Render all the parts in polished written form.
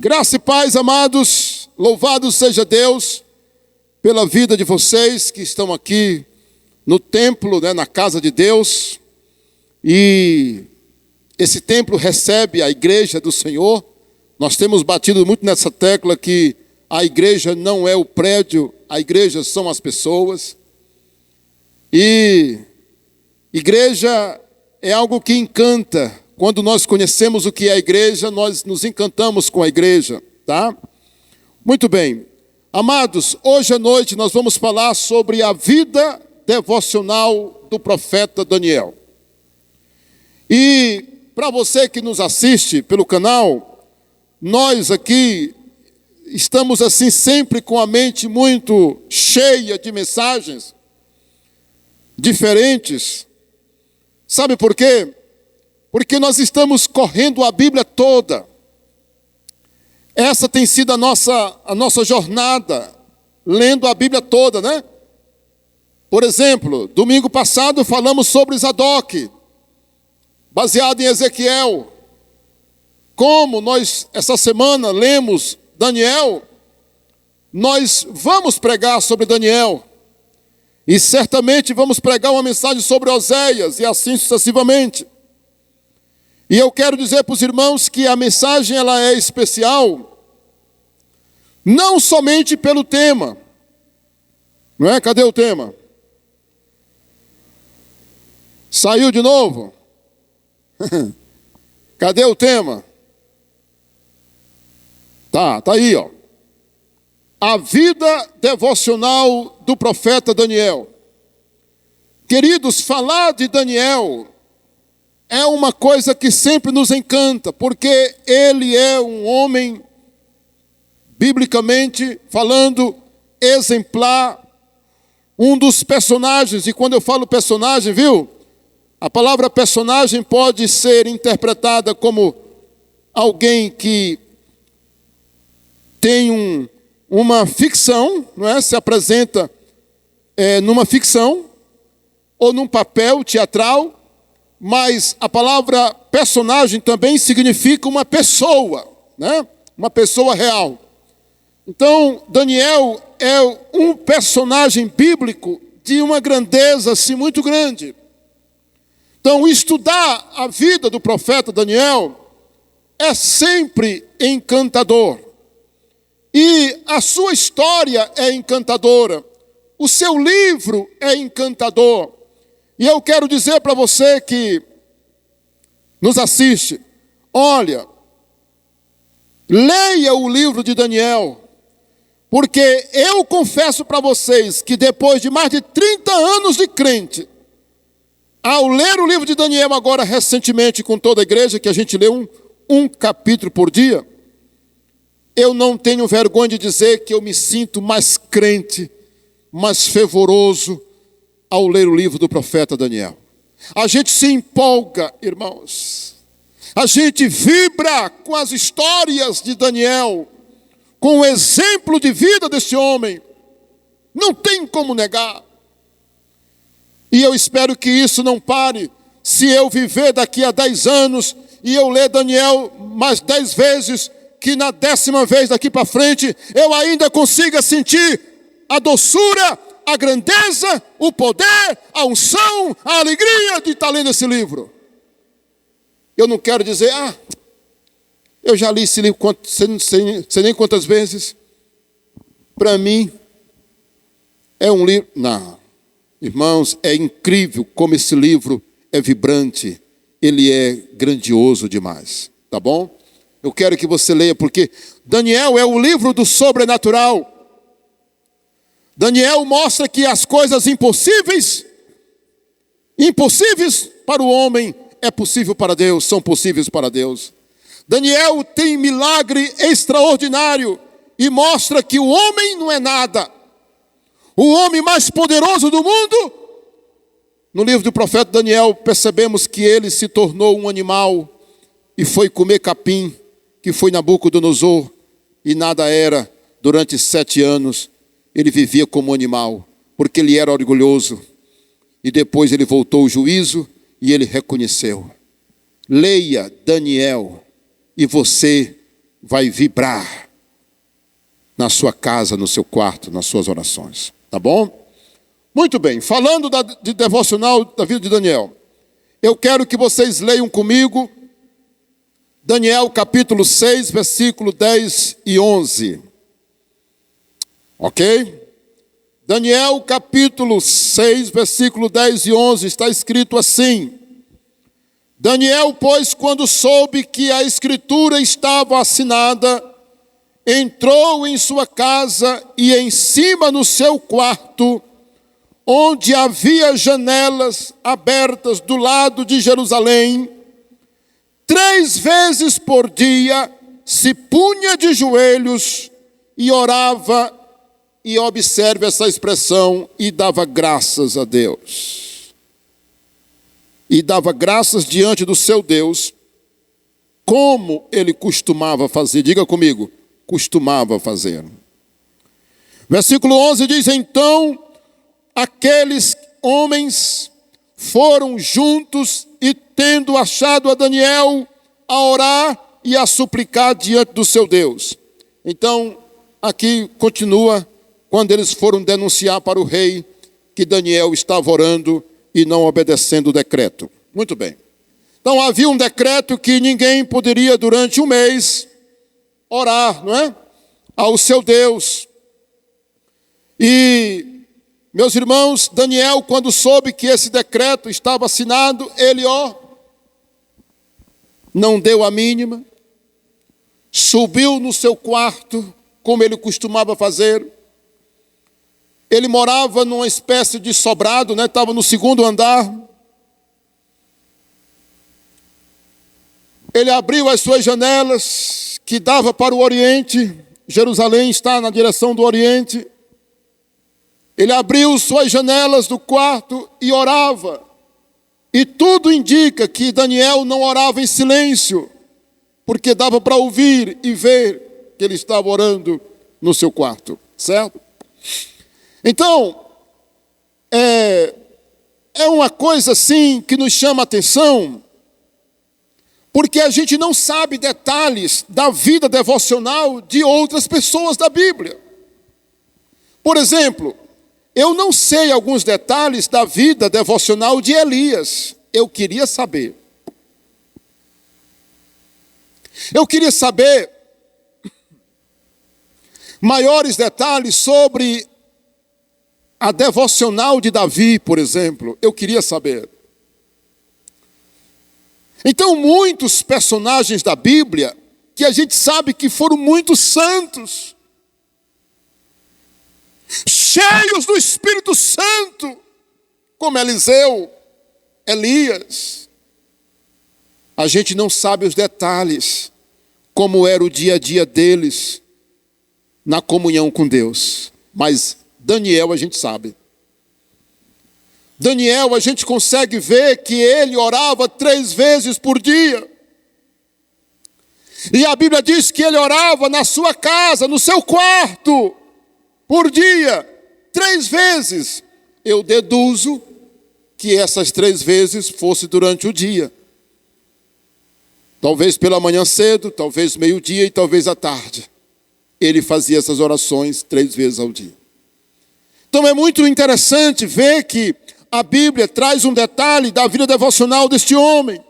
Graça e paz, amados, louvado seja Deus pela vida de vocês que estão aqui no templo, na casa de Deus. E esse templo recebe a igreja do Senhor. Nós temos batido muito nessa tecla que a igreja não é o prédio, a igreja são as pessoas. E igreja é algo que encanta. Quando nós conhecemos o que é a igreja, nós nos encantamos com a igreja, tá? Muito bem. Amados, hoje à noite nós vamos falar sobre a vida devocional do profeta Daniel. E para você que nos assiste pelo canal, nós aqui estamos assim sempre com a mente muito cheia de mensagens diferentes. Sabe por quê? Porque nós estamos correndo a Bíblia toda. Essa tem sido a nossa jornada, lendo a Bíblia toda, né? Por exemplo, domingo passado falamos sobre Zadok, baseado em Ezequiel. Como nós, essa semana, lemos Daniel, nós vamos pregar sobre Daniel. E certamente vamos pregar uma mensagem sobre Oséias, e assim sucessivamente. E eu quero dizer para os irmãos que a mensagem ela é especial, não somente pelo tema. Não é? Cadê o tema? Saiu de novo? Cadê o tema? Tá aí, ó. A vida devocional do profeta Daniel. Queridos, falar de Daniel é uma coisa que sempre nos encanta, porque ele é um homem, biblicamente falando, exemplar, um dos personagens. E quando eu falo personagem, viu? A palavra personagem pode ser interpretada como alguém que tem uma ficção, não é? Se apresenta numa ficção ou num papel teatral. Mas a palavra personagem também significa uma pessoa, né? Uma pessoa real. Então, Daniel é um personagem bíblico de uma grandeza assim muito grande. Então, estudar a vida do profeta Daniel é sempre encantador. E a sua história é encantadora. O seu livro é encantador. E eu quero dizer para você que nos assiste, olha, leia o livro de Daniel, porque eu confesso para vocês que depois de mais de 30 anos de crente, ao ler o livro de Daniel agora recentemente com toda a igreja, que a gente lê um capítulo por dia, eu não tenho vergonha de dizer que eu me sinto mais crente, mais fervoroso, ao ler o livro do profeta Daniel. A gente se empolga, irmãos. A gente vibra com as histórias de Daniel, com o exemplo de vida desse homem. Não tem como negar. E eu espero que isso não pare. Se eu viver daqui a 10 anos e eu ler Daniel mais 10 vezes, que na 10ª vez daqui para frente eu ainda consiga sentir a doçura, a grandeza, o poder, a unção, a alegria de estar lendo esse livro. Eu não quero dizer, eu já li esse livro sei nem quantas vezes. Para mim, é um livro. Não, irmãos, é incrível como esse livro é vibrante. Ele é grandioso demais, tá bom? Eu quero que você leia, porque Daniel é o livro do sobrenatural. Daniel mostra que as coisas impossíveis para o homem é possível para Deus, são possíveis para Deus. Daniel tem milagre extraordinário e mostra que o homem não é nada. O homem mais poderoso do mundo, no livro do profeta Daniel, percebemos que ele se tornou um animal e foi comer capim, que foi Nabucodonosor, e nada era durante 7 anos. Ele vivia como animal, porque ele era orgulhoso. E depois ele voltou ao juízo e ele reconheceu. Leia Daniel e você vai vibrar na sua casa, no seu quarto, nas suas orações. Tá bom? Muito bem. Falando de devocional da vida de Daniel, eu quero que vocês leiam comigo Daniel capítulo 6, versículo 10 e 11. Ok? Daniel capítulo 6, versículo 10 e 11, está escrito assim: Daniel, pois, quando soube que a escritura estava assinada, entrou em sua casa e em cima no seu quarto, onde havia janelas abertas do lado de Jerusalém, 3 vezes por dia se punha de joelhos e orava, e observe essa expressão, e dava graças a Deus. E dava graças diante do seu Deus, como ele costumava fazer. Diga comigo, costumava fazer. Versículo 11 diz: então aqueles homens foram juntos e, tendo achado a Daniel, a orar e a suplicar diante do seu Deus. Então, aqui continua, quando eles foram denunciar para o rei que Daniel estava orando e não obedecendo o decreto. Muito bem. Então havia um decreto que ninguém poderia durante um mês orar, não é? Ao seu Deus. E, meus irmãos, Daniel, quando soube que esse decreto estava assinado, ele, não deu a mínima, subiu no seu quarto, como ele costumava fazer. Ele morava numa espécie de sobrado, né? Estava no 2º andar. Ele abriu as suas janelas, que dava para o Oriente. Jerusalém está na direção do Oriente. Ele abriu suas janelas do quarto e orava. E tudo indica que Daniel não orava em silêncio, porque dava para ouvir e ver que ele estava orando no seu quarto, certo? Então, é uma coisa assim que nos chama a atenção, porque a gente não sabe detalhes da vida devocional de outras pessoas da Bíblia. Por exemplo, eu não sei alguns detalhes da vida devocional de Elias. Eu queria saber. Eu queria saber maiores detalhes sobre a devocional de Davi, por exemplo. Eu queria saber. Então, muitos personagens da Bíblia, que a gente sabe que foram muito santos, cheios do Espírito Santo, como Eliseu, Elias. A gente não sabe os detalhes, como era o dia a dia deles na comunhão com Deus. Mas Daniel a gente sabe. Daniel, a gente consegue ver que ele orava 3 vezes por dia. E a Bíblia diz que ele orava na sua casa, no seu quarto, por dia, 3 vezes. Eu deduzo que essas 3 vezes fosse durante o dia. Talvez pela manhã cedo, talvez meio-dia e talvez à tarde. Ele fazia essas orações 3 vezes ao dia. Então é muito interessante ver que a Bíblia traz um detalhe da vida devocional deste homem.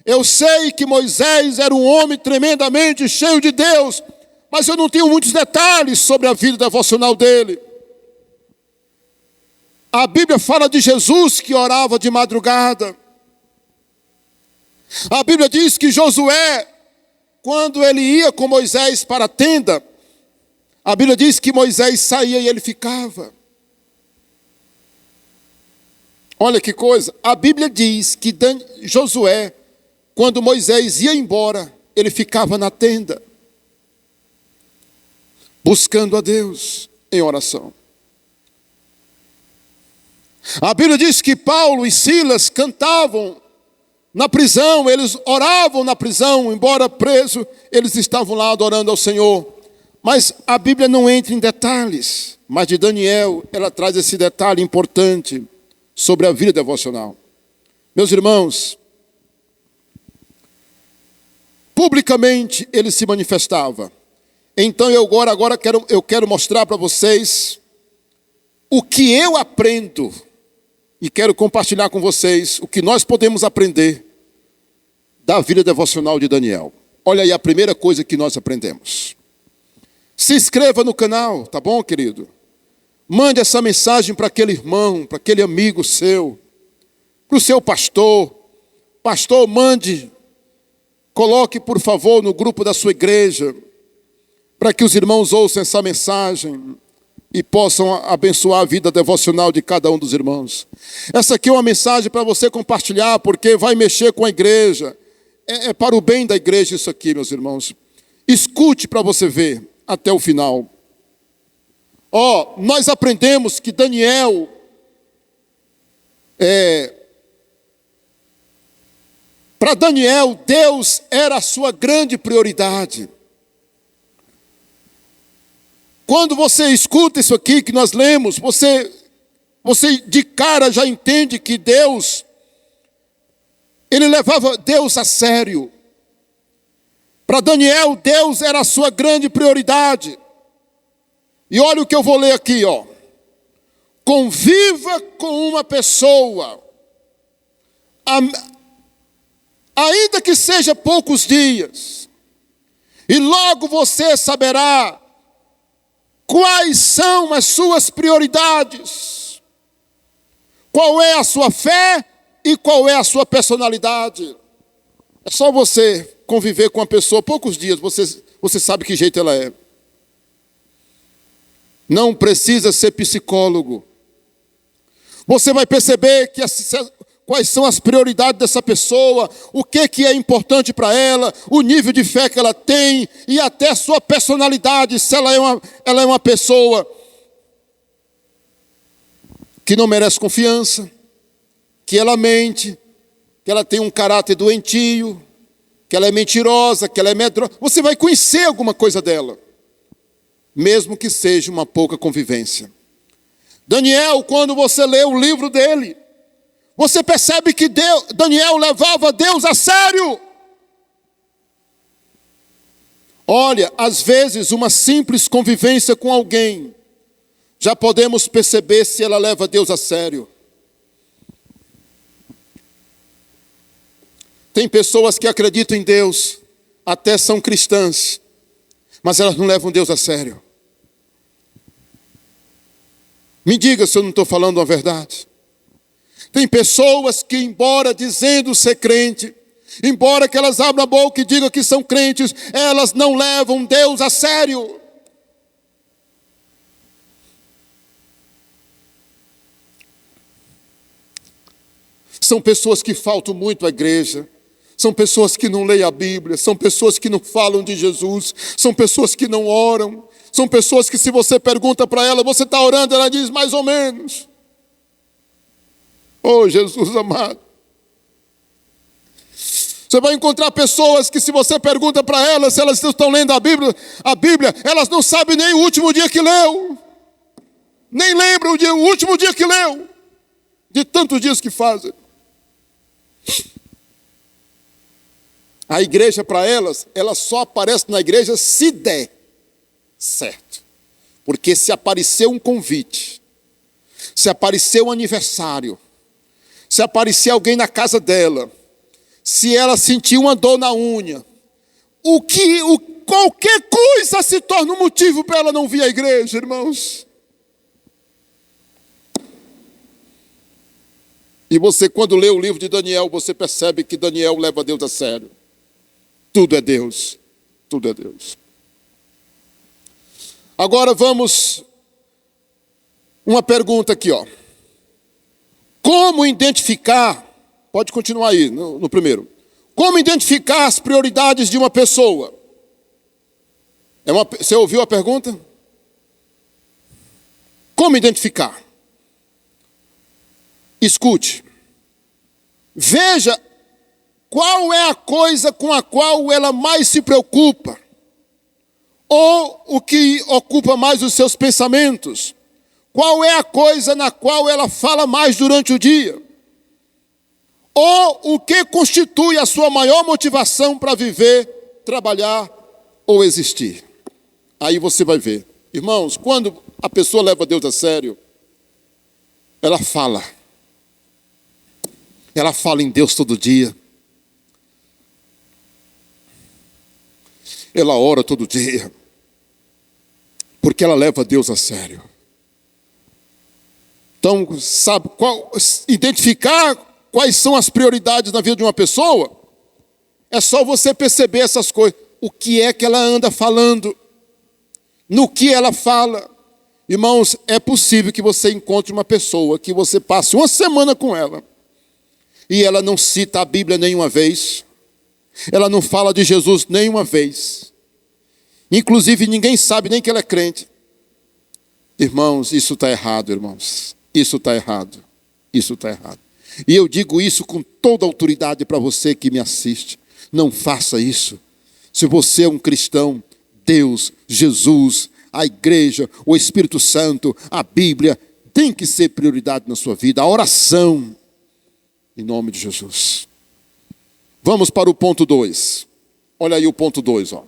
Eu sei que Moisés era um homem tremendamente cheio de Deus, mas eu não tenho muitos detalhes sobre a vida devocional dele. A Bíblia fala de Jesus que orava de madrugada. A Bíblia diz que Josué, quando ele ia com Moisés para a tenda, a Bíblia diz que Moisés saía e ele ficava. Olha que coisa, a Bíblia diz que Josué, quando Moisés ia embora, ele ficava na tenda, buscando a Deus em oração. A Bíblia diz que Paulo e Silas cantavam na prisão, eles oravam na prisão, embora preso, eles estavam lá adorando ao Senhor. Mas a Bíblia não entra em detalhes, mas de Daniel, ela traz esse detalhe importante sobre a vida devocional. Meus irmãos, publicamente ele se manifestava. Então eu quero mostrar para vocês o que eu aprendo e quero compartilhar com vocês o que nós podemos aprender da vida devocional de Daniel. Olha aí a primeira coisa que nós aprendemos. Se inscreva no canal, tá bom, querido? Mande essa mensagem para aquele irmão, para aquele amigo seu, para o seu pastor. Pastor, mande, coloque por favor no grupo da sua igreja, para que os irmãos ouçam essa mensagem e possam abençoar a vida devocional de cada um dos irmãos. Essa aqui é uma mensagem para você compartilhar, porque vai mexer com a igreja. É para o bem da igreja isso aqui, meus irmãos. Escute para você ver até o final. Nós aprendemos que Daniel para Daniel, Deus era a sua grande prioridade. Quando você escuta isso aqui que nós lemos, você de cara já entende que Deus, ele levava Deus a sério. Para Daniel, Deus era a sua grande prioridade. E olha o que eu vou ler aqui, Conviva com uma pessoa, ainda que seja poucos dias, e logo você saberá quais são as suas prioridades, qual é a sua fé e qual é a sua personalidade. É só você conviver com uma pessoa poucos dias, você sabe que jeito ela é. Não precisa ser psicólogo. Você vai perceber quais são as prioridades dessa pessoa, o que é importante para ela, o nível de fé que ela tem e até a sua personalidade, se ela é uma pessoa que não merece confiança, que ela mente, que ela tem um caráter doentio, que ela é mentirosa, que ela é medrosa. Você vai conhecer alguma coisa dela, mesmo que seja uma pouca convivência. Daniel, quando você lê o livro dele, você percebe que Daniel levava Deus a sério. Olha, às vezes uma simples convivência com alguém, já podemos perceber se ela leva Deus a sério. Tem pessoas que acreditam em Deus, até são cristãs, mas elas não levam Deus a sério. Me diga se eu não estou falando a verdade. Tem pessoas que, embora dizendo ser crente, embora que elas abram a boca e digam que são crentes, elas não levam Deus a sério. São pessoas que faltam muito à igreja, são pessoas que não leem a Bíblia, são pessoas que não falam de Jesus, são pessoas que não oram, são pessoas que se você pergunta para ela, você está orando, ela diz mais ou menos. Oh, Jesus amado. Você vai encontrar pessoas que se você pergunta para elas se elas estão lendo a Bíblia, elas não sabem nem o último dia que leu. Nem lembram o último dia que leu. De tantos dias que fazem. A igreja para elas, ela só aparece na igreja se der certo. Porque se aparecer um convite, se aparecer um aniversário, se aparecer alguém na casa dela, se ela sentir uma dor na unha, qualquer coisa se torna um motivo para ela não vir à igreja, irmãos. E você, quando lê o livro de Daniel, você percebe que Daniel leva Deus a sério. Tudo é Deus. Tudo é Deus. Agora vamos, uma pergunta aqui, Como identificar, pode continuar aí no primeiro. Como identificar as prioridades de uma pessoa? Você ouviu a pergunta? Como identificar? Escute. Veja qual é a coisa com a qual ela mais se preocupa. Ou o que ocupa mais os seus pensamentos. Qual é a coisa na qual ela fala mais durante o dia? Ou o que constitui a sua maior motivação para viver trabalhar ou existir. Aí você vai ver. Irmãos, quando a pessoa leva Deus a sério, ela fala. Ela fala em Deus todo dia. Ela ora todo dia. Porque ela leva Deus a sério. Então, sabe, identificar quais são as prioridades na vida de uma pessoa, é só você perceber essas coisas. O que é que ela anda falando? No que ela fala? Irmãos, é possível que você encontre uma pessoa que você passe uma semana com ela e ela não cita a Bíblia nenhuma vez, ela não fala de Jesus nenhuma vez, inclusive ninguém sabe nem que ela é crente. Irmãos, isso está errado, irmãos. Isso está errado. Isso está errado. E eu digo isso com toda a autoridade para você que me assiste. Não faça isso. Se você é um cristão, Deus, Jesus, a igreja, o Espírito Santo, a Bíblia, tem que ser prioridade na sua vida. A oração, em nome de Jesus. Vamos para o ponto 2. Olha aí o ponto 2, ó.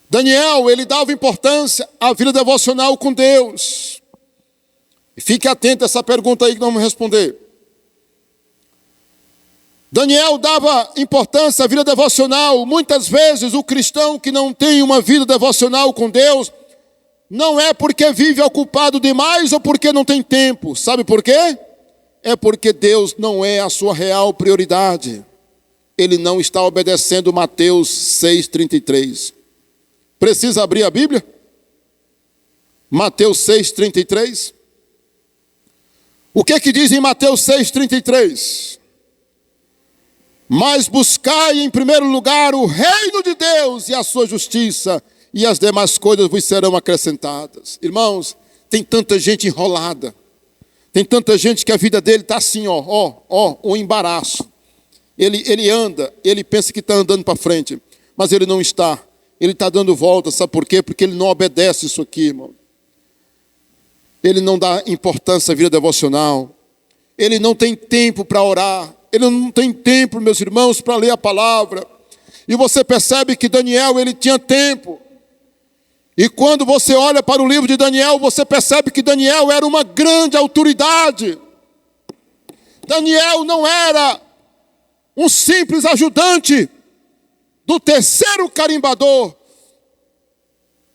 Daniel, ele dava importância à vida devocional com Deus. E fique atento a essa pergunta aí que nós vamos responder. Daniel dava importância à vida devocional. Muitas vezes o cristão que não tem uma vida devocional com Deus, não é porque vive ocupado demais ou porque não tem tempo. Sabe por quê? É porque Deus não é a sua real prioridade. Ele não está obedecendo Mateus 6,33. Precisa abrir a Bíblia? Mateus 6,33. O que é que diz em Mateus 6,33? Mas buscai em primeiro lugar o reino de Deus e a sua justiça, e as demais coisas vos serão acrescentadas. Irmãos, tem tanta gente enrolada. Tem tanta gente que a vida dele está assim, um embaraço. Ele anda, ele pensa que está andando para frente, mas ele não está. Ele está dando volta, sabe por quê? Porque ele não obedece isso aqui, irmão. Ele não dá importância à vida devocional. Ele não tem tempo para orar. Ele não tem tempo, meus irmãos, para ler a palavra. E você percebe que Daniel, ele tinha tempo. E quando você olha para o livro de Daniel, você percebe que Daniel era uma grande autoridade. Daniel não era um simples ajudante do terceiro carimbador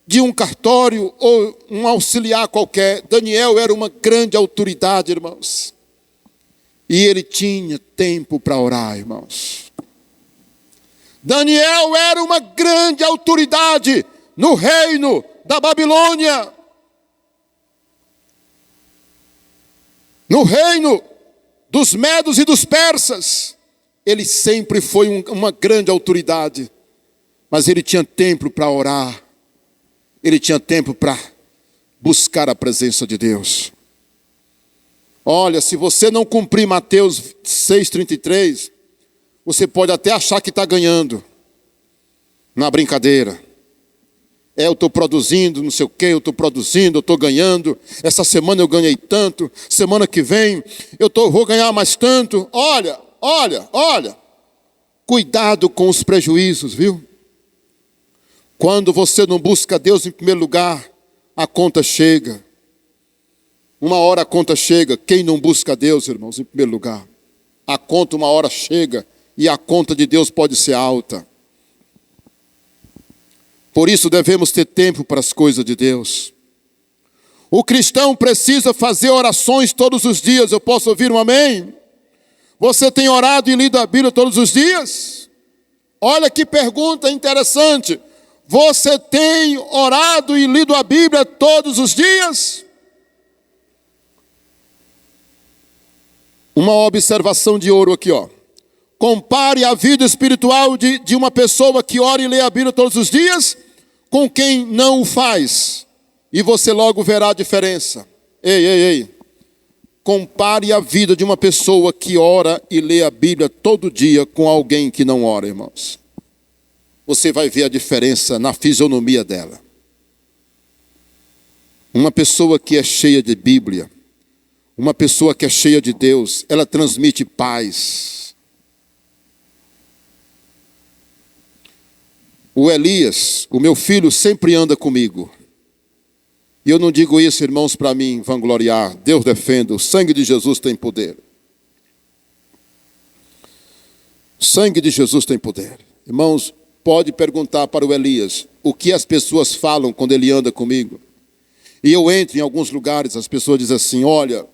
de um cartório ou um auxiliar qualquer. Daniel era uma grande autoridade, irmãos. E ele tinha tempo para orar, irmãos. Daniel era uma grande autoridade no reino da Babilônia. No reino dos medos e dos persas. Ele sempre foi uma grande autoridade. Mas ele tinha tempo para orar. Ele tinha tempo para buscar a presença de Deus. Olha, se você não cumprir Mateus 6,33, você pode até achar que está ganhando. Na brincadeira. Eu estou produzindo, não sei o quê, eu estou ganhando. Essa semana eu ganhei tanto. Semana que vem vou ganhar mais tanto. Olha. Cuidado com os prejuízos, viu? Quando você não busca Deus em primeiro lugar, a conta chega. Uma hora a conta chega. Quem não busca Deus, irmãos, em primeiro lugar? A conta uma hora chega e a conta de Deus pode ser alta. Por isso devemos ter tempo para as coisas de Deus. O cristão precisa fazer orações todos os dias. Eu posso ouvir um amém? Você tem orado e lido a Bíblia todos os dias? Olha que pergunta interessante. Você tem orado e lido a Bíblia todos os dias? Uma observação de ouro aqui, ó. Compare a vida espiritual de uma pessoa que ora e lê a Bíblia todos os dias com quem não o faz. E você logo verá a diferença. Ei. Compare a vida de uma pessoa que ora e lê a Bíblia todo dia com alguém que não ora, irmãos. Você vai ver a diferença na fisionomia dela. Uma pessoa que é cheia de Bíblia, uma pessoa que é cheia de Deus, ela transmite paz. O Elias, o meu filho, sempre anda comigo. E eu não digo isso, irmãos, para mim vangloriar. Deus defenda, o sangue de Jesus tem poder. O sangue de Jesus tem poder. Irmãos, pode perguntar para o Elias o que as pessoas falam quando ele anda comigo. E eu entro em alguns lugares, as pessoas dizem assim, olha,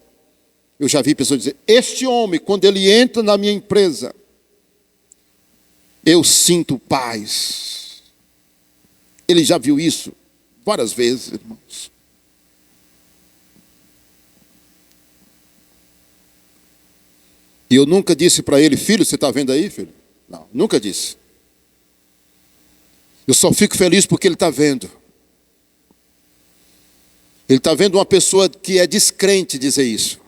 eu já vi pessoas dizer, este homem, quando ele entra na minha empresa, eu sinto paz. Ele já viu isso várias vezes, irmãos. E eu nunca disse para ele, filho, você está vendo aí, filho? Não, nunca disse. Eu só fico feliz porque ele está vendo. Ele está vendo uma pessoa que é descrente dizer isso.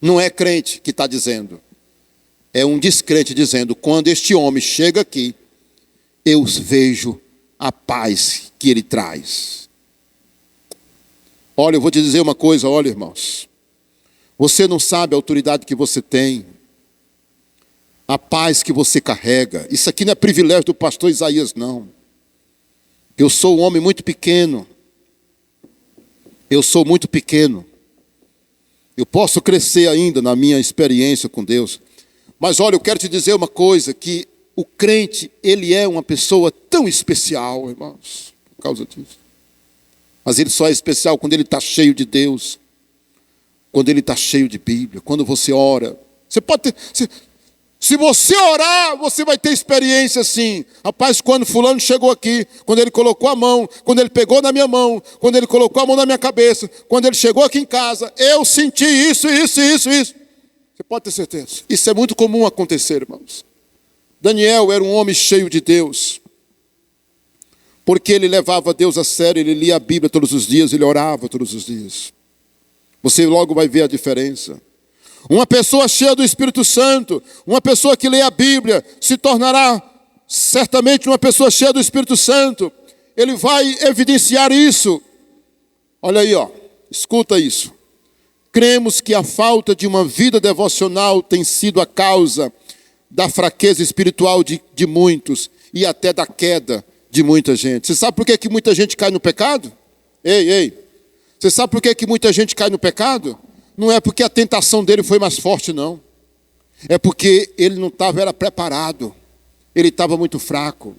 Não é crente que está dizendo. É um descrente dizendo, quando este homem chega aqui, eu vejo a paz que ele traz. Olha, eu vou te dizer uma coisa, olha, irmãos. Você não sabe a autoridade que você tem, a paz que você carrega. Isso aqui não é privilégio do pastor Isaías, não. Eu sou um homem muito pequeno. Eu sou muito pequeno. Eu posso crescer ainda na minha experiência com Deus. Mas olha, eu quero te dizer uma coisa, que o crente, ele é uma pessoa tão especial, irmãos, por causa disso. Mas ele só é especial quando ele está cheio de Deus. Quando ele está cheio de Bíblia, quando você ora. Você pode ter, se você orar, você vai ter experiência assim. Rapaz, quando fulano chegou aqui, quando ele colocou a mão, quando ele pegou na minha mão, quando ele colocou a mão na minha cabeça, quando ele chegou aqui em casa, eu senti isso. Você pode ter certeza. Isso é muito comum acontecer, irmãos. Daniel era um homem cheio de Deus. Porque ele levava Deus a sério, ele lia a Bíblia todos os dias, ele orava todos os dias. Você logo vai ver a diferença. Uma pessoa cheia do Espírito Santo, uma pessoa que lê a Bíblia, se tornará certamente uma pessoa cheia do Espírito Santo. Ele vai evidenciar isso. Olha aí, ó, escuta isso. Cremos que a falta de uma vida devocional tem sido a causa da fraqueza espiritual de muitos e até da queda de muita gente. Você sabe por que muita gente cai no pecado? Ei. Você sabe por que muita gente cai no pecado? Não é porque a tentação dele foi mais forte, não. É porque ele não estava preparado. Ele estava muito fraco.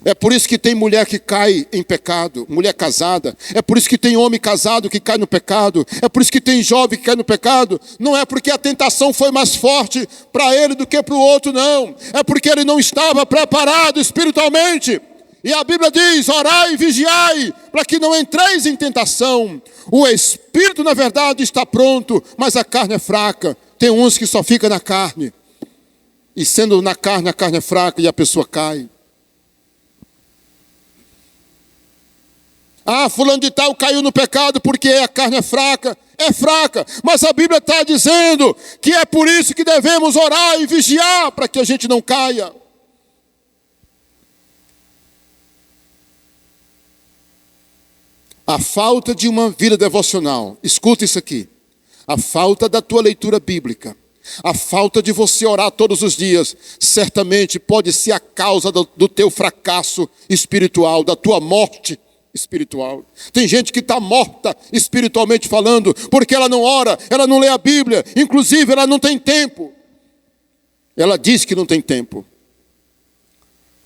É por isso que tem mulher que cai em pecado, mulher casada. É por isso que tem homem casado que cai no pecado. É por isso que tem jovem que cai no pecado. Não é porque a tentação foi mais forte para ele do que para o outro, não. É porque ele não estava preparado espiritualmente. E a Bíblia diz, orai e vigiai, para que não entreis em tentação. O espírito, na verdade, está pronto, mas a carne é fraca. Tem uns que só ficam na carne. E sendo na carne, a carne é fraca e a pessoa cai. Ah, fulano de tal caiu no pecado porque a carne é fraca. É fraca, mas a Bíblia está dizendo que é por isso que devemos orar e vigiar, para que a gente não caia. A falta de uma vida devocional, escuta isso aqui, a falta da tua leitura bíblica, a falta de você orar todos os dias, certamente pode ser a causa do teu fracasso espiritual, da tua morte espiritual. Tem gente que está morta espiritualmente falando, porque ela não ora, ela não lê a Bíblia, inclusive ela não tem tempo. Ela diz que não tem tempo,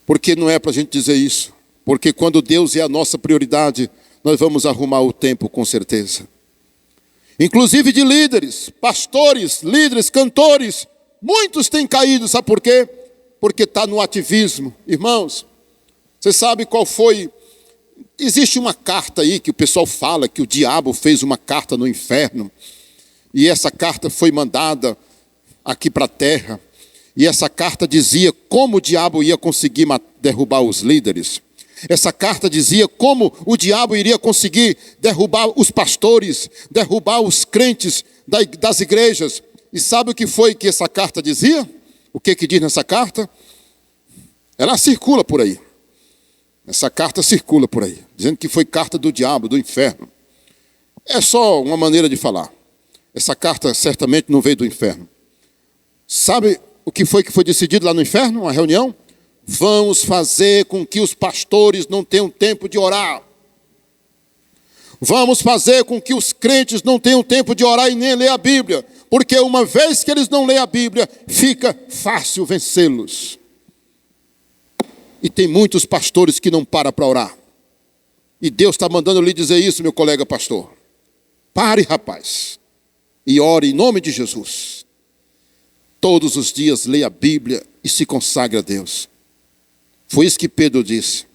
porque não é para a gente dizer isso, porque quando Deus é a nossa prioridade, nós vamos arrumar o tempo com certeza. Inclusive de líderes, pastores, líderes, cantores, muitos têm caído, sabe por quê? Porque está no ativismo. Irmãos, você sabe qual foi? Existe uma carta aí que o pessoal fala que o diabo fez uma carta no inferno. E essa carta foi mandada aqui para a terra. E essa carta dizia como o diabo ia conseguir derrubar os líderes. Essa carta dizia como o diabo iria conseguir derrubar os pastores, derrubar os crentes das igrejas. E sabe o que foi que essa carta dizia? O que diz nessa carta? Ela circula por aí. Essa carta circula por aí, dizendo que foi carta do diabo, do inferno. É só uma maneira de falar. Essa carta certamente não veio do inferno. Sabe o que foi decidido lá no inferno? Uma reunião? Vamos fazer com que os pastores não tenham tempo de orar. Vamos fazer com que os crentes não tenham tempo de orar e nem ler a Bíblia. Porque uma vez que eles não leem a Bíblia, fica fácil vencê-los. E tem muitos pastores que não param para orar. E Deus está mandando lhe dizer isso, meu colega pastor. Pare, rapaz, e ore em nome de Jesus. Todos os dias leia a Bíblia e se consagre a Deus. Foi isso que Pedro disse.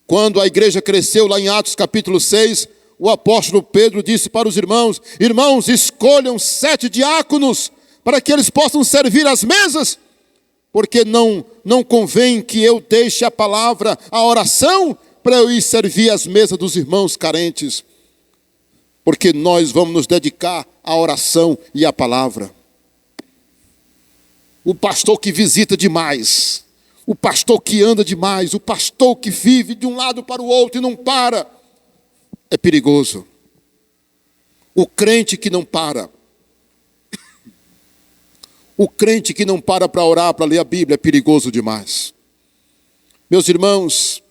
Quando a igreja cresceu lá em Atos capítulo 6, o apóstolo Pedro disse para os irmãos: irmãos, escolham 7 diáconos para que eles possam servir as mesas, porque não convém que eu deixe a palavra, a oração, para eu ir servir as mesas dos irmãos carentes, porque nós vamos nos dedicar à oração e à palavra. O pastor que visita demais, o pastor que anda demais, o pastor que vive de um lado para o outro e não para, é perigoso. O crente que não para, o crente que não para orar, para ler a Bíblia, é perigoso demais. Meus irmãos,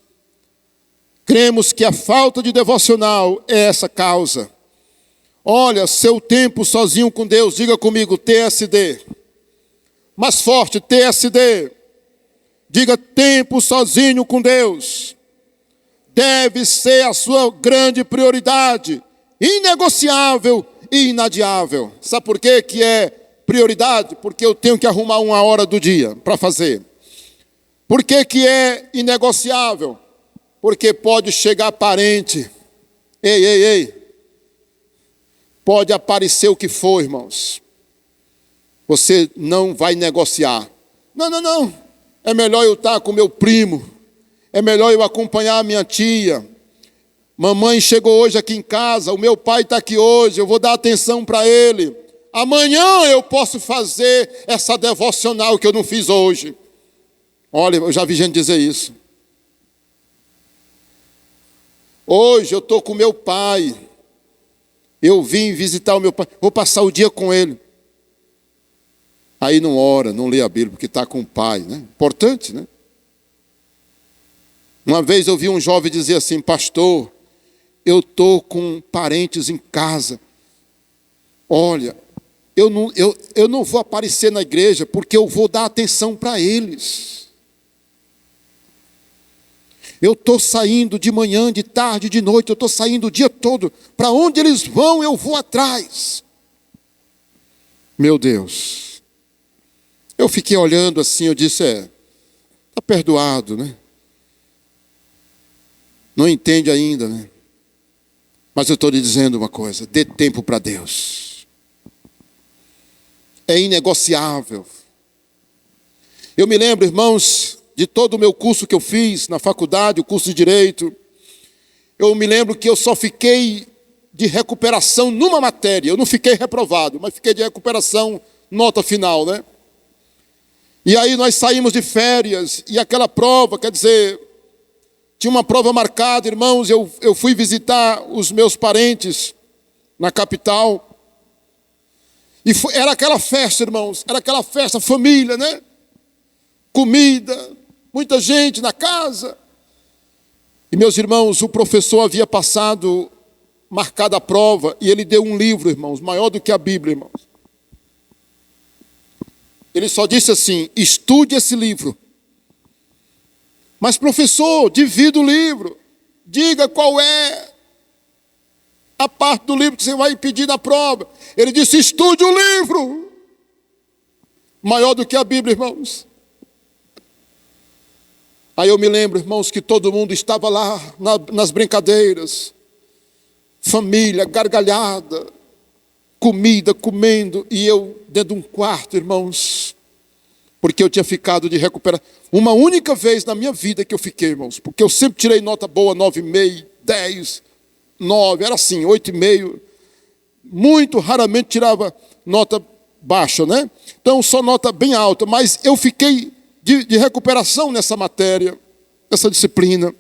cremos que a falta de devocional é essa causa. Olha, seu tempo sozinho com Deus, diga comigo, TSD. Mais forte, TSD. Diga, tempo sozinho com Deus. Deve ser a sua grande prioridade, inegociável e inadiável. Sabe por quê que é prioridade? Porque eu tenho que arrumar 1 hora do dia para fazer. Por que que é inegociável? Porque pode chegar parente. Ei. Pode aparecer o que for, irmãos. Você não vai negociar. Não. É melhor eu estar com meu primo. É melhor eu acompanhar a minha tia. Mamãe chegou hoje aqui em casa. O meu pai está aqui hoje. Eu vou dar atenção para ele. Amanhã eu posso fazer essa devocional que eu não fiz hoje. Olha, eu já vi gente dizer isso. Hoje eu estou com meu pai. Eu vim visitar o meu pai. Vou passar o dia com ele. Aí não ora, não lê a Bíblia, porque está com o pai, né? Importante, né? Uma vez eu vi um jovem dizer assim: pastor, eu estou com parentes em casa. Olha, eu não vou aparecer na igreja porque eu vou dar atenção para eles. Eu estou saindo de manhã, de tarde, de noite, eu estou saindo o dia todo. Para onde eles vão, eu vou atrás. Meu Deus. Eu fiquei olhando assim, eu disse, está perdoado, né? Não entende ainda, né? Mas eu estou lhe dizendo uma coisa, dê tempo para Deus. É inegociável. Eu me lembro, irmãos, de todo o meu curso que eu fiz na faculdade, o curso de Direito. Eu me lembro que eu só fiquei de recuperação numa matéria. Eu não fiquei reprovado, mas fiquei de recuperação, nota final, né? E aí nós saímos de férias, e aquela prova, quer dizer, tinha uma prova marcada, irmãos, eu fui visitar os meus parentes na capital. E era aquela festa, irmãos, era aquela festa, família, né? Comida, muita gente na casa. E meus irmãos, o professor havia marcado a prova, e ele deu um livro, irmãos, maior do que a Bíblia, irmãos. Ele só disse assim: estude esse livro. Mas professor, divida o livro. Diga qual é a parte do livro que você vai pedir na prova. Ele disse: estude o livro. Maior do que a Bíblia, irmãos. Aí eu me lembro, irmãos, que todo mundo estava lá nas brincadeiras. Família, gargalhada. Comida, comendo. E eu dentro de um quarto, irmãos. Porque eu tinha ficado de recuperar. Uma única vez na minha vida que eu fiquei, irmãos. Porque eu sempre tirei nota boa, 9,5, 10, 9. Era assim, 8,5. Muito raramente tirava nota baixa, né? Então, só nota bem alta. Mas eu fiquei de recuperação nessa matéria, nessa disciplina.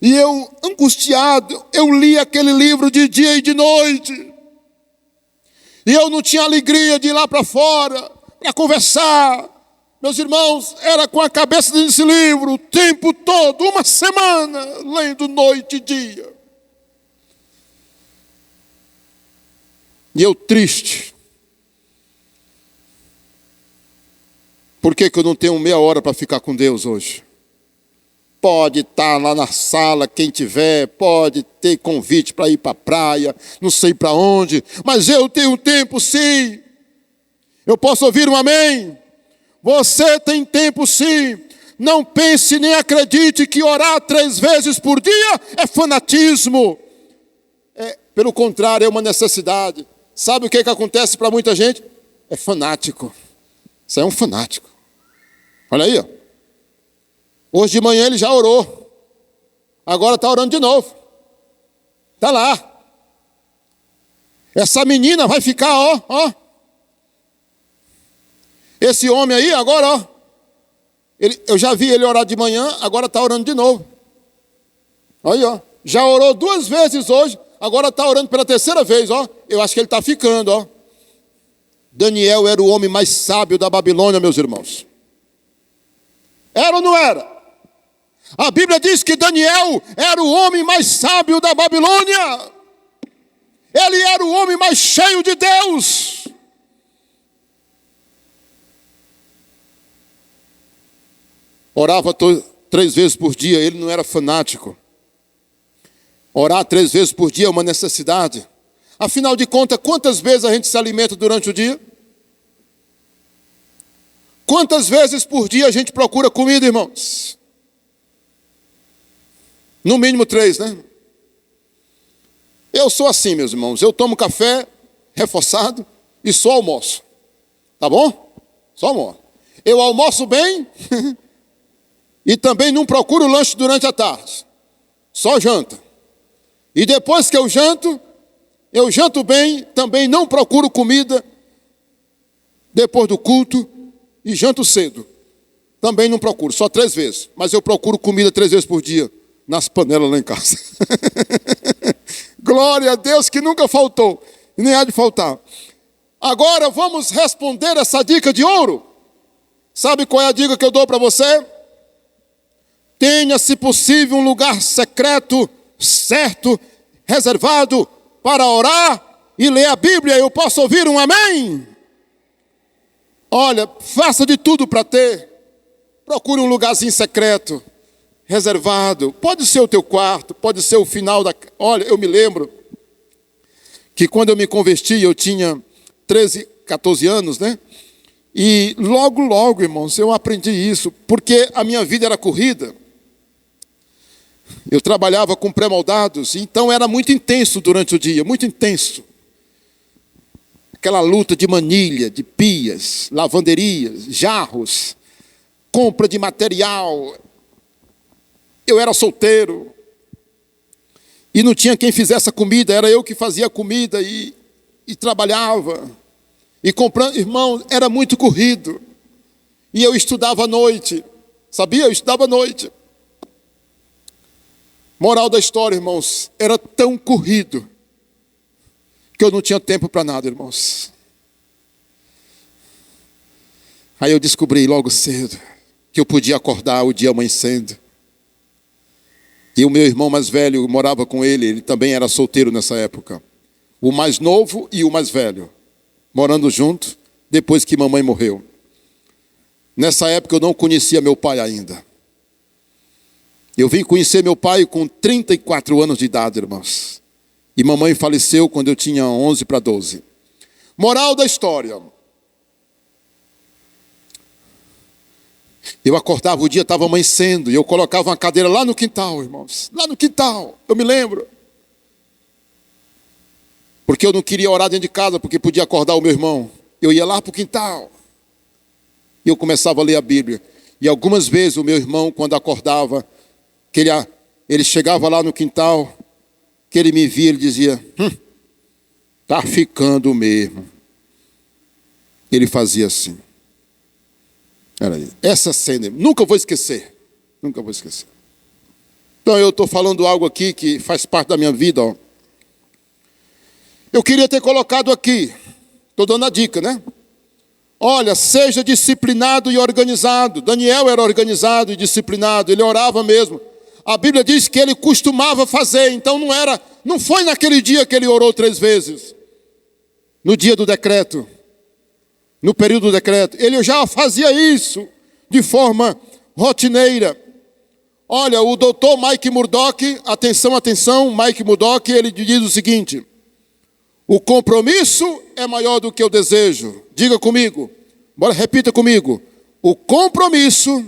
E eu, angustiado, eu li aquele livro de dia e de noite. E eu não tinha alegria de ir lá para fora, para conversar. Meus irmãos, era com a cabeça desse livro o tempo todo, uma semana, lendo noite e dia. E eu triste. Por que eu não tenho meia hora para ficar com Deus hoje? Pode estar lá na sala, quem tiver, pode ter convite para ir para a praia, não sei para onde, mas eu tenho tempo sim. Eu posso ouvir um amém? Você tem tempo sim. Não pense nem acredite que orar 3 vezes por dia é fanatismo. Pelo contrário, é uma necessidade. Sabe o que acontece para muita gente? É fanático. Isso é um fanático. Olha aí, ó. Hoje de manhã ele já orou. Agora está orando de novo. Está lá. Essa menina vai ficar, ó. Esse homem aí, agora, ó. Eu já vi ele orar de manhã, agora está orando de novo. Aí, ó. Já orou 2 vezes hoje, agora está orando pela 3ª vez, ó. Eu acho que ele está ficando, ó. Daniel era o homem mais sábio da Babilônia, meus irmãos. Era ou não era? A Bíblia diz que Daniel era o homem mais sábio da Babilônia. Ele era o homem mais cheio de Deus. Orava 3 vezes por dia, ele não era fanático. Orar 3 vezes por dia é uma necessidade. Afinal de contas, quantas vezes a gente se alimenta durante o dia? Quantas vezes por dia a gente procura comida, irmãos? No mínimo 3, né? Eu sou assim, meus irmãos. Eu tomo café reforçado e só almoço. Tá bom? Só almoço. Eu almoço bem e também não procuro lanche durante a tarde. Só janta. E depois que eu janto bem, também não procuro comida depois do culto e janto cedo. Também não procuro, só 3 vezes. Mas eu procuro comida 3 vezes por dia, nas panelas lá em casa. Glória a Deus que nunca faltou, e nem há de faltar. Agora vamos responder essa dica de ouro. Sabe qual é a dica que eu dou para você? Tenha, se possível, um lugar secreto, certo, reservado para orar e ler a Bíblia. Eu posso ouvir um amém? Olha, faça de tudo para ter. Procure um lugarzinho secreto, reservado. Pode ser o teu quarto, pode ser o final da... Olha, eu me lembro que quando eu me converti, eu tinha 13, 14 anos, né? E logo, irmãos, eu aprendi isso, porque a minha vida era corrida. Eu trabalhava com pré-moldados, então era muito intenso durante o dia, muito intenso. Aquela luta de manilha, de pias, lavanderias, jarros, compra de material. Eu era solteiro e não tinha quem fizesse a comida, era eu que fazia a comida e trabalhava. E comprando, irmão, era muito corrido. E eu estudava à noite, sabia? Eu estudava à noite. Moral da história, irmãos, era tão corrido que eu não tinha tempo para nada, irmãos. Aí eu descobri logo cedo que eu podia acordar o dia amanhecendo. E o meu irmão mais velho morava com ele também era solteiro nessa época. O mais novo e o mais velho, morando junto, depois que mamãe morreu. Nessa época eu não conhecia meu pai ainda. Eu vim conhecer meu pai com 34 anos de idade, irmãos. E mamãe faleceu quando eu tinha 11 para 12. Moral da história. Eu acordava, o dia estava amanhecendo, e eu colocava uma cadeira lá no quintal, irmãos. Lá no quintal, eu me lembro. Porque eu não queria orar dentro de casa, porque podia acordar o meu irmão. Eu ia lá para o quintal. E eu começava a ler a Bíblia. E algumas vezes o meu irmão, quando acordava, que ele chegava lá no quintal, que ele me via, ele dizia, tá ficando mesmo. Ele fazia assim. Era isso. Essa cena, nunca vou esquecer. Nunca vou esquecer. Então eu estou falando algo aqui que faz parte da minha vida. Ó. Eu queria ter colocado aqui, estou dando a dica, né? Olha, seja disciplinado e organizado. Daniel era organizado e disciplinado, ele orava mesmo. A Bíblia diz que ele costumava fazer, então não foi naquele dia que ele orou 3 vezes. No dia do decreto, no período do decreto, ele já fazia isso de forma rotineira. Olha, o doutor Mike Murdock, atenção, Mike Murdock, ele diz o seguinte: o compromisso é maior do que o desejo. Diga comigo, bora, repita comigo. O compromisso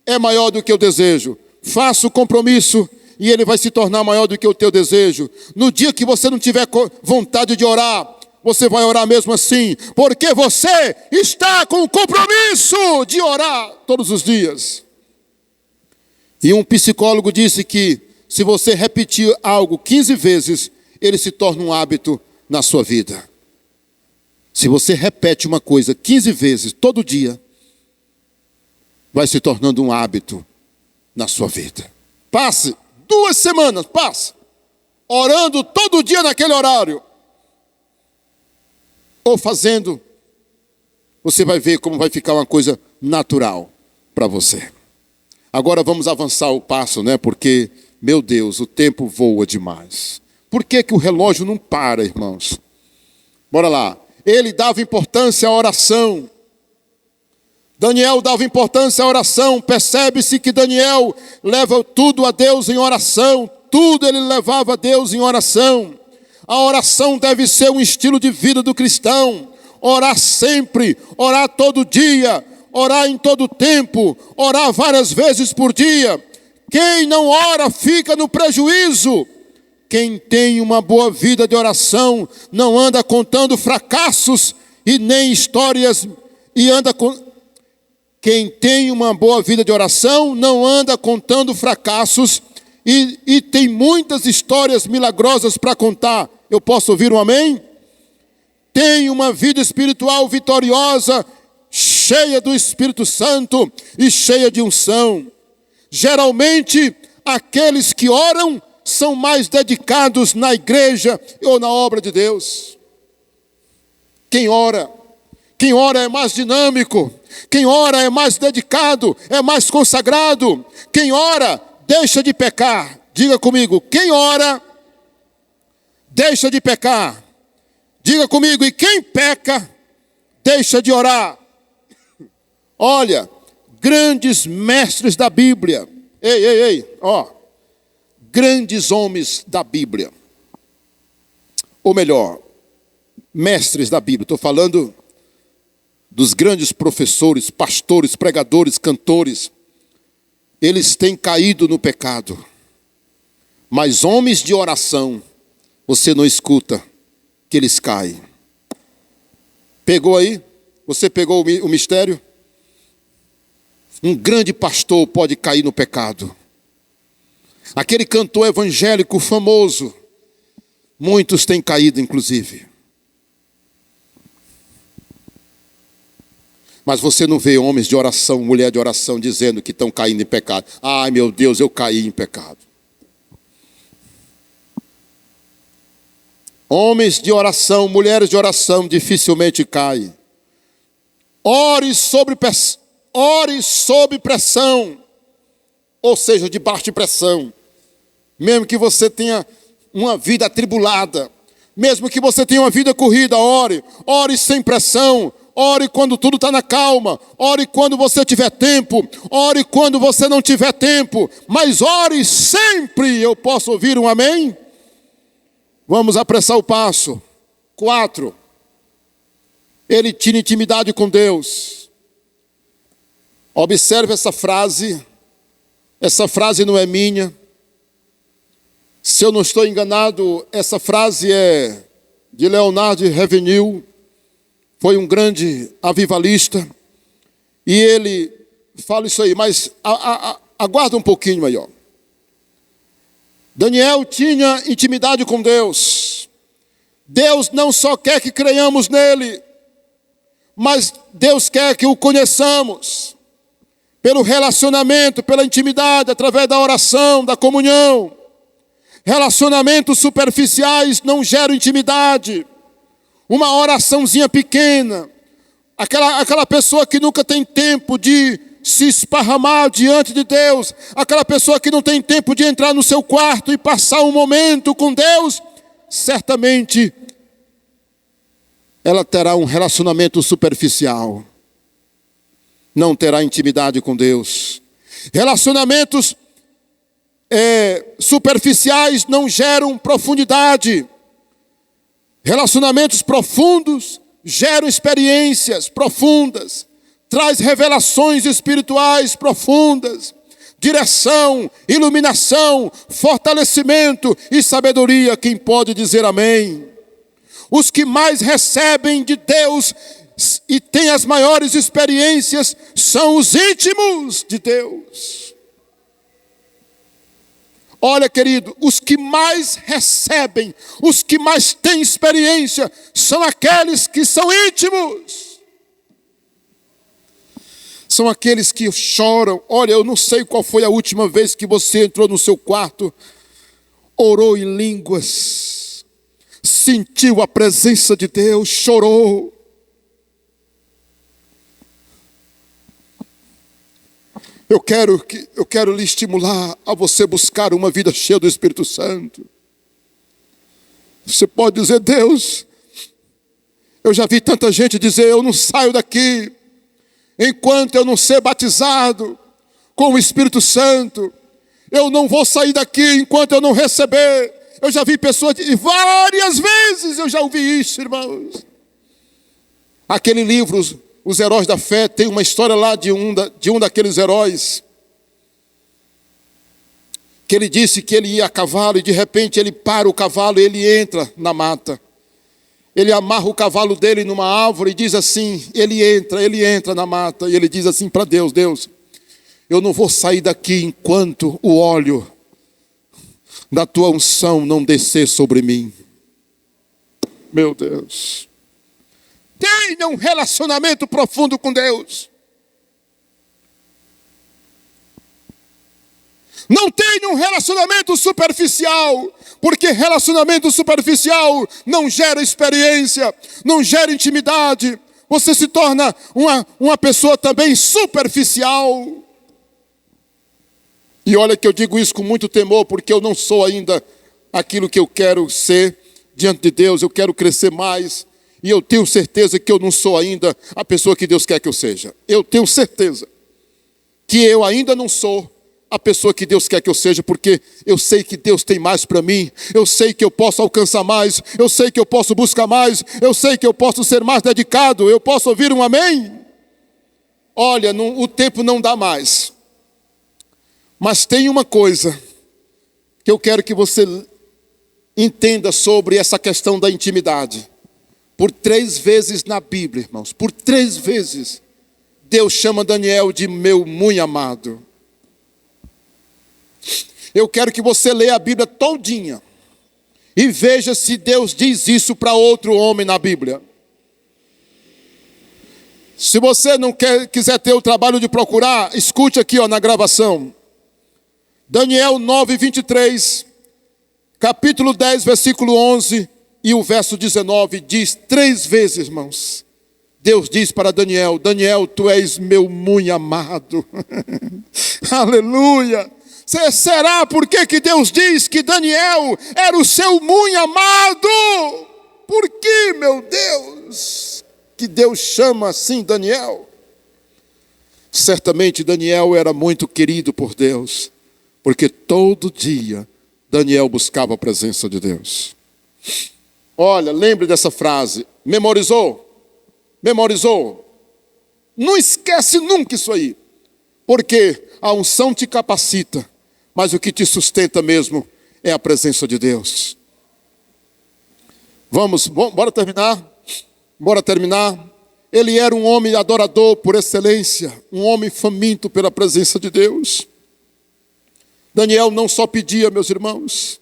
é maior do que o desejo. Faça o compromisso e ele vai se tornar maior do que o teu desejo. No dia que você não tiver vontade de orar, você vai orar mesmo assim, porque você está com o compromisso de orar todos os dias. E um psicólogo disse que se você repetir algo 15 vezes, ele se torna um hábito na sua vida. Se você repete uma coisa 15 vezes todo dia, vai se tornando um hábito na sua vida. Passe 2 semanas, orando todo dia naquele horário. Ou fazendo, você vai ver como vai ficar uma coisa natural para você. Agora vamos avançar o passo, né? Porque, meu Deus, o tempo voa demais. Por que o relógio não para, irmãos? Bora lá. Ele dava importância à oração. Daniel dava importância à oração. Percebe-se que Daniel leva tudo a Deus em oração. Tudo ele levava a Deus em oração. A oração deve ser um estilo de vida do cristão. Orar sempre, orar todo dia, orar em todo tempo, orar várias vezes por dia. Quem não ora fica no prejuízo. Quem tem uma boa vida de oração não anda contando fracassos e nem histórias Quem tem uma boa vida de oração não anda contando fracassos e tem muitas histórias milagrosas para contar. Eu posso ouvir um amém? Tem uma vida espiritual vitoriosa, cheia do Espírito Santo e cheia de unção. Geralmente, aqueles que oram são mais dedicados na igreja ou na obra de Deus. Quem ora é mais dinâmico. Quem ora é mais dedicado, é mais consagrado. Quem ora deixa de pecar. Diga comigo, quem ora deixa de pecar. Diga comigo, e quem peca deixa de orar. Olha, grandes mestres da Bíblia. Grandes homens da Bíblia. Ou melhor, mestres da Bíblia. Estou falando dos grandes professores, pastores, pregadores, cantores. Eles têm caído no pecado. Mas homens de oração, você não escuta que eles caem. Pegou aí? Você pegou o mistério? Um grande pastor pode cair no pecado. Aquele cantor evangélico famoso, muitos têm caído inclusive. Mas você não vê homens de oração, mulher de oração dizendo que estão caindo em pecado. Ai meu Deus, eu caí em pecado. Homens de oração, mulheres de oração dificilmente caem. Ore sob pressão, ou seja, debaixo de pressão. Mesmo que você tenha uma vida atribulada, mesmo que você tenha uma vida corrida, ore sem pressão, ore quando tudo está na calma, ore quando você tiver tempo, ore quando você não tiver tempo, mas ore sempre. Eu posso ouvir um amém? Vamos apressar o passo. 4. Ele tinha intimidade com Deus. Observe essa frase não é minha. Se eu não estou enganado, essa frase é de Leonard Ravenhill, foi um grande avivalista, e ele fala isso aí, mas aguarda um pouquinho aí, ó. Daniel tinha intimidade com Deus. Deus não só quer que creiamos nele, mas Deus quer que o conheçamos, pelo relacionamento, pela intimidade, através da oração, da comunhão. Relacionamentos superficiais não geram intimidade. Uma oraçãozinha pequena, aquela pessoa que nunca tem tempo de se esparramar diante de Deus, aquela pessoa que não tem tempo de entrar no seu quarto e passar um momento com Deus, certamente ela terá um relacionamento superficial, não terá intimidade com Deus. Relacionamentos superficiais não geram profundidade. Relacionamentos profundos geram experiências profundas, traz revelações espirituais profundas, direção, iluminação, fortalecimento e sabedoria. Quem pode dizer amém? Os que mais recebem de Deus e têm as maiores experiências são os íntimos de Deus. Olha, querido, os que mais recebem, os que mais têm experiência, são aqueles que são íntimos. São aqueles que choram. Olha, eu não sei qual foi a última vez que você entrou no seu quarto, orou em línguas, sentiu a presença de Deus, chorou. Eu quero lhe estimular a você buscar uma vida cheia do Espírito Santo. Você pode dizer: Deus, eu já vi tanta gente dizer: eu não saio daqui enquanto eu não ser batizado com o Espírito Santo. Eu não vou sair daqui enquanto eu não receber. Eu já vi pessoas, e várias vezes eu já ouvi isso, irmãos. Aquele livro, Os Heróis da Fé, tem uma história lá de um daqueles heróis, que ele disse que ele ia a cavalo e de repente ele para o cavalo e ele entra na mata. Ele amarra o cavalo dele numa árvore e diz assim, ele entra na mata e ele diz assim para Deus: Deus, eu não vou sair daqui enquanto o óleo da tua unção não descer sobre mim. Meu Deus. Tenha um relacionamento profundo com Deus. Não tenha um relacionamento superficial, porque relacionamento superficial não gera experiência, não gera intimidade. Você se torna uma pessoa também superficial. E olha que eu digo isso com muito temor, porque eu não sou ainda aquilo que eu quero ser diante de Deus. Eu quero crescer mais. E eu tenho certeza que eu não sou ainda a pessoa que Deus quer que eu seja. Eu tenho certeza que eu ainda não sou a pessoa que Deus quer que eu seja, porque eu sei que Deus tem mais para mim. Eu sei que eu posso alcançar mais. Eu sei que eu posso buscar mais. Eu sei que eu posso ser mais dedicado. Eu posso ouvir um amém? Olha, o tempo não dá mais. Mas tem uma coisa que eu quero que você entenda sobre essa questão da intimidade. Por 3 vezes na Bíblia, irmãos, por 3 vezes, Deus chama Daniel de meu muito amado. Eu quero que você leia a Bíblia todinha e veja se Deus diz isso para outro homem na Bíblia. Se você não quiser ter o trabalho de procurar, escute aqui na gravação. Daniel 9:23, capítulo 10, versículo 11 e o verso 19 diz 3 vezes, irmãos. Deus diz para Daniel: Daniel, tu és meu muito amado. Aleluia. Será por que Deus diz que Daniel era o seu muito amado? Por que, meu Deus, que Deus chama assim Daniel? Certamente Daniel era muito querido por Deus, porque todo dia Daniel buscava a presença de Deus. Olha, lembre dessa frase. Memorizou? Memorizou? Não esquece nunca isso aí. Porque a unção te capacita, mas o que te sustenta mesmo é a presença de Deus. Bora terminar? Bora terminar? Ele era um homem adorador por excelência, um homem faminto pela presença de Deus. Daniel não só pedia, meus irmãos,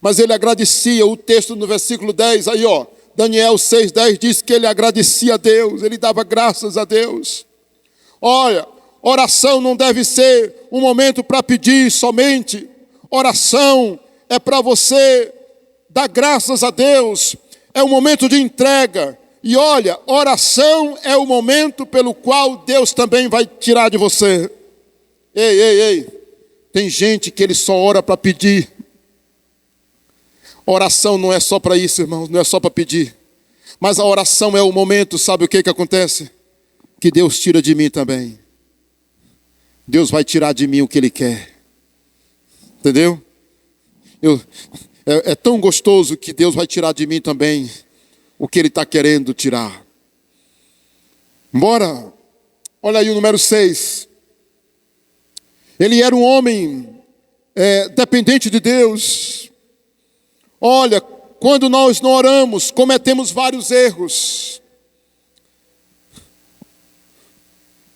mas ele agradecia. O texto no versículo 10, aí Daniel 6:10 diz que ele agradecia a Deus, ele dava graças a Deus. Olha, oração não deve ser um momento para pedir somente. Oração é para você dar graças a Deus. É um momento de entrega, E olha, oração é o momento pelo qual Deus também vai tirar de você. Ei, tem gente que ele só ora para pedir. Oração não é só para isso, irmãos, não é só para pedir. Mas a oração é o momento, sabe o que acontece? Que Deus tira de mim também. Deus vai tirar de mim o que Ele quer. Entendeu? É tão gostoso que Deus vai tirar de mim também o que Ele está querendo tirar. Bora. Olha aí o número 6. Ele era um homem dependente de Deus. Olha, quando nós não oramos, cometemos vários erros.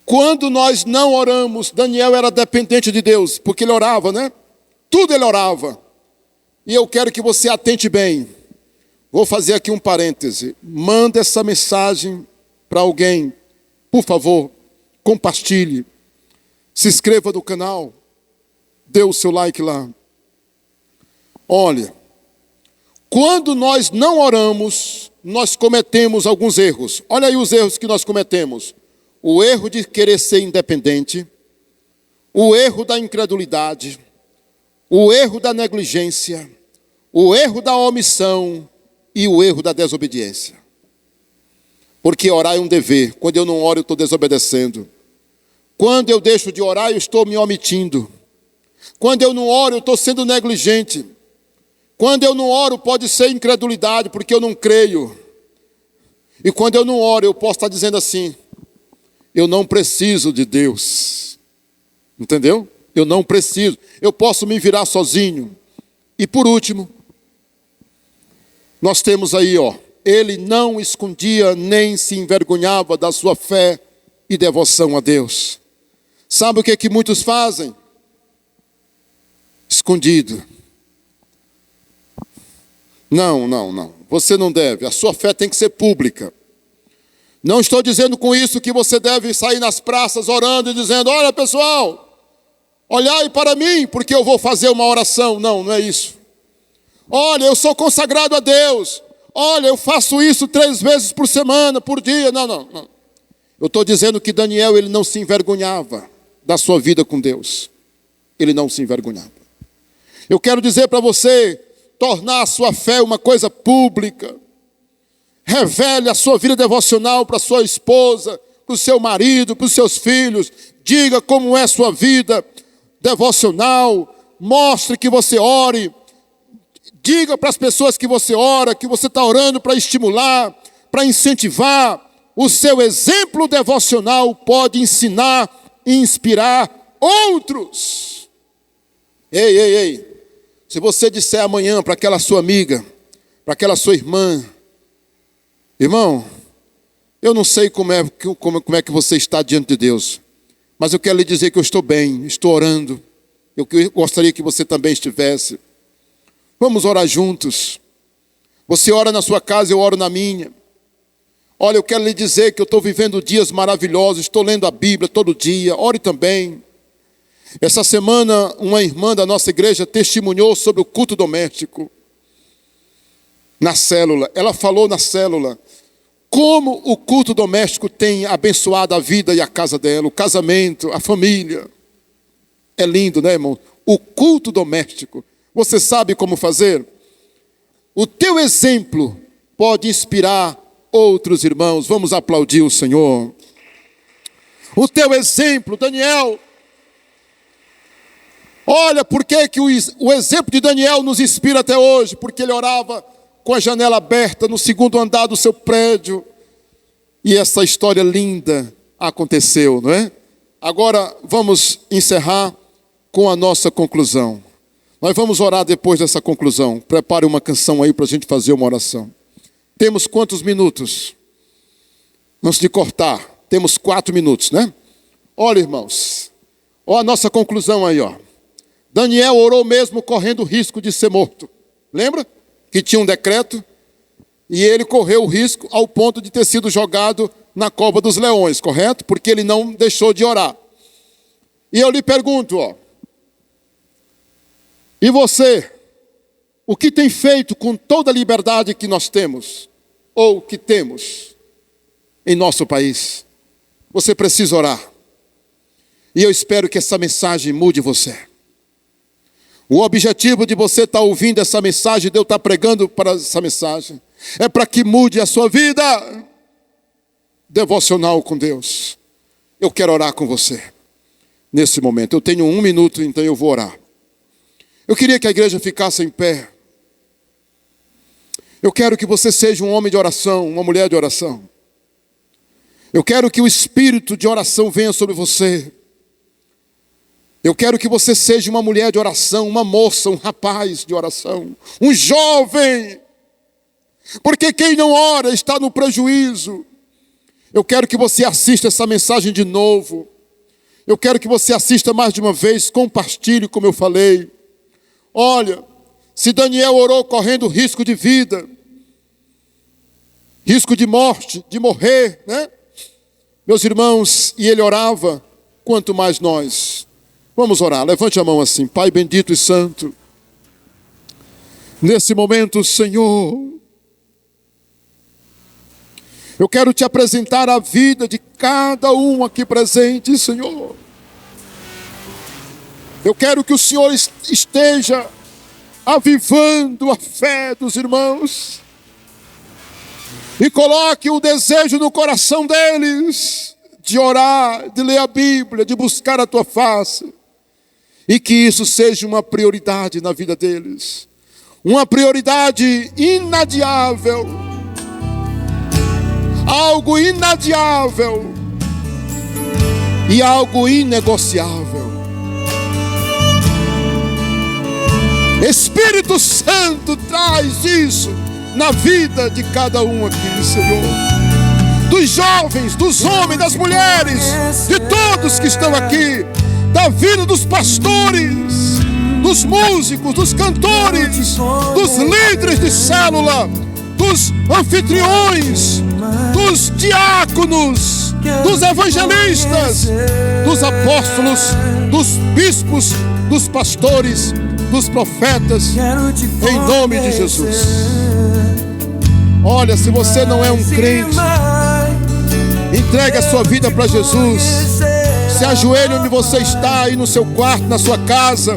Quando nós não oramos, Daniel era dependente de Deus, porque ele orava, né? Tudo ele orava. E eu quero que você atente bem. Vou fazer aqui um parêntese. Manda essa mensagem para alguém. Por favor, compartilhe. Se inscreva no canal. Dê o seu like lá. Olha, quando nós não oramos, nós cometemos alguns erros. Olha aí os erros que nós cometemos. O erro de querer ser independente. O erro da incredulidade. O erro da negligência. O erro da omissão. E o erro da desobediência. Porque orar é um dever. Quando eu não oro, eu estou desobedecendo. Quando eu deixo de orar, eu estou me omitindo. Quando eu não oro, eu estou sendo negligente. Quando eu não oro, pode ser incredulidade, porque eu não creio. E quando eu não oro, eu posso estar dizendo assim: eu não preciso de Deus. Entendeu? Eu não preciso. Eu posso me virar sozinho. E por último, nós temos aí, ele não escondia nem se envergonhava da sua fé e devoção a Deus. Sabe o que muitos fazem? Escondido. Não. Você não deve. A sua fé tem que ser pública. Não estou dizendo com isso que você deve sair nas praças orando e dizendo: olha pessoal, olhai para mim, porque eu vou fazer uma oração. Não é isso. Olha, eu sou consagrado a Deus. Olha, eu faço isso 3 vezes por semana, por dia. Não. Eu estou dizendo que Daniel, ele não se envergonhava da sua vida com Deus. Ele não se envergonhava. Eu quero dizer para você, tornar a sua fé uma coisa pública. Revele a sua vida devocional para sua esposa, para o seu marido, para os seus filhos. Diga como é a sua vida devocional. Mostre que você ore. Diga para as pessoas que você ora, que você está orando para estimular, para incentivar. O seu exemplo devocional pode ensinar e inspirar outros. Ei. Se você disser amanhã para aquela sua amiga, para aquela sua irmã: irmão, eu não sei como é que você está diante de Deus, mas eu quero lhe dizer que eu estou bem, estou orando. Eu gostaria que você também estivesse. Vamos orar juntos. Você ora na sua casa, eu oro na minha. Olha, eu quero lhe dizer que eu estou vivendo dias maravilhosos, estou lendo a Bíblia todo dia. Ore também. Essa semana, uma irmã da nossa igreja testemunhou sobre o culto doméstico na célula. Ela falou na célula como o culto doméstico tem abençoado a vida e a casa dela, o casamento, a família. É lindo, né, irmão? O culto doméstico. Você sabe como fazer? O teu exemplo pode inspirar outros irmãos. Vamos aplaudir o Senhor. O teu exemplo, Daniel. Olha por que o exemplo de Daniel nos inspira até hoje. Porque ele orava com a janela aberta no 2º andar do seu prédio. E essa história linda aconteceu, não é? Agora vamos encerrar com a nossa conclusão. Nós vamos orar depois dessa conclusão. Prepare uma canção aí para a gente fazer uma oração. Temos quantos minutos? Antes de cortar, temos 4 minutos, né? Olha, irmãos. Olha a nossa conclusão aí, Daniel orou mesmo correndo o risco de ser morto. Lembra? Que tinha um decreto. E ele correu o risco ao ponto de ter sido jogado na cova dos leões, correto? Porque ele não deixou de orar. E eu lhe pergunto, e você? O que tem feito com toda a liberdade que nós temos? Ou que temos? em nosso país. Você precisa orar. E eu espero que essa mensagem mude você. O objetivo de você estar ouvindo essa mensagem, de eu estar pregando para essa mensagem, é para que mude a sua vida devocional com Deus. Eu quero orar com você nesse momento. Eu tenho 1 minuto, então eu vou orar. Eu queria que a igreja ficasse em pé. Eu quero que você seja um homem de oração, uma mulher de oração. Eu quero que o espírito de oração venha sobre você. Eu quero que você seja uma mulher de oração, uma moça, um rapaz de oração, um jovem. Porque quem não ora está no prejuízo. Eu quero que você assista essa mensagem de novo. Eu quero que você assista mais de uma vez, compartilhe como eu falei. Olha, se Daniel orou correndo risco de vida, risco de morte, de morrer, né? Meus irmãos, e ele orava, quanto mais nós. Vamos orar, levante a mão assim. Pai bendito e santo, nesse momento, Senhor, eu quero te apresentar a vida de cada um aqui presente, Senhor. Eu quero que o Senhor esteja avivando a fé dos irmãos e coloque o desejo no coração deles de orar, de ler a Bíblia, de buscar a tua face. E que isso seja uma prioridade na vida deles. Uma prioridade inadiável. Algo inadiável. E algo inegociável. Espírito Santo, traz isso na vida de cada um aqui, Senhor. Dos jovens, dos homens, das mulheres, de todos que estão aqui. Da vida dos pastores, dos músicos, dos cantores, dos líderes de célula, dos anfitriões, dos diáconos, dos evangelistas, dos apóstolos, dos bispos, dos pastores, dos profetas, em nome de Jesus. Olha, se você não é um crente, entregue a sua vida para Jesus. Se ajoelhe onde você está, aí no seu quarto, na sua casa,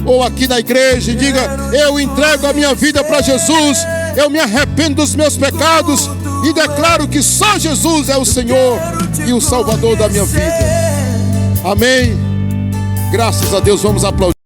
ou aqui na igreja, e diga: eu entrego a minha vida para Jesus, eu me arrependo dos meus pecados e declaro que só Jesus é o Senhor e o Salvador da minha vida. Amém. Graças a Deus, vamos aplaudir.